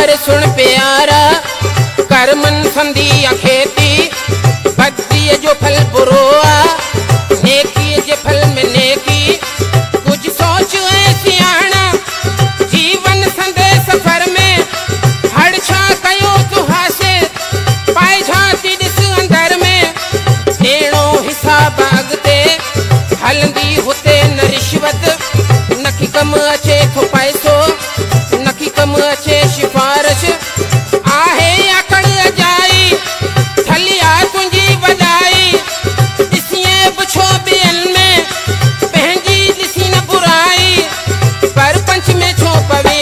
कर सुन प्यारा, कर मन संधी खेती, बदी जो फल बुरो आ, नेकी जे फल में नेकी, कुछ सोच ऐसी आना, जीवन संदे सफर में, हर छा कयो तू हासिल, पाए झाती दिस अंदर में, देणो हिसाब अगते, हलंदी हुते न रिश्वत, नकी कम अचे थो पैसो, नकी कम अचे सिफारिश, आहे आकड़ अजाई, थलिया तुंहिंजी वॾाई, ॾिसीं पुछो ॿियनि में, पंहिंजी ॾिसी न बुराई, पर पंच में छो पवे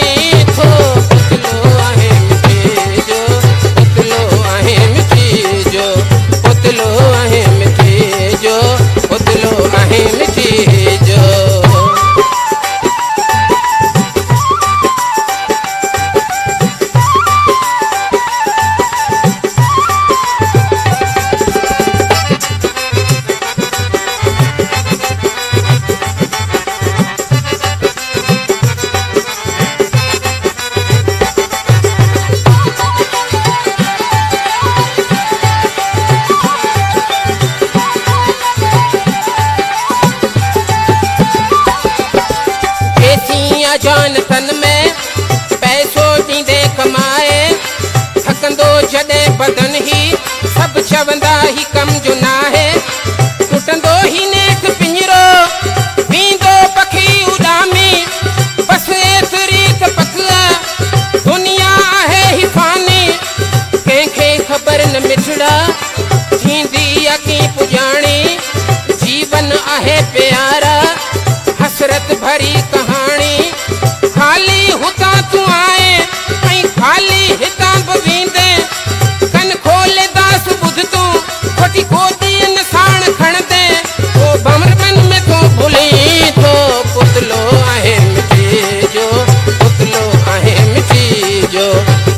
थो, पुतलो आहे मिठी जो, पुतलो आहे मिठी जो, पुतलो आहे मिठी जो, पुतलो आहे मिठी जो। जान तन में पैसो ॾींदे कमाए, थकंदो जॾहिं बदन ही, सभु चवंदा ही कम जो नाहे, टुटंदो ही नेक पिंजरो, वेंदो पखी उॾामी, बस एतिरी त पक आहे, दुनिया आहे ही फानी, कंहिंखे ख़बर न मिठड़ा, थींदी यकी पुॼाणी, जीवन आहे प्यारा, हसरत भरी कहाणी, खाली हुतां तूं आए, ऐं खाली हितां बि वेंदे, कन खोले दास ॿुध तूं, खोटी गोदीअ न साण खणंदे, ओ भमरमन में तूं भुली थो, पुतलो आहे मिठी जो, पुतलो आहे मिठी जो,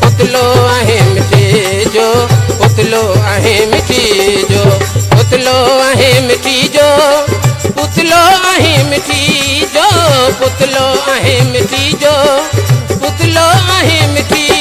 पुतलो आहे मिठी जो, पुतलो आहे मिठी जो, पुतलो आहे मिठी जो, पुतलो आहे मिठी जो, पुतलो आहे मिठी जो, पुतलो आहे मिठी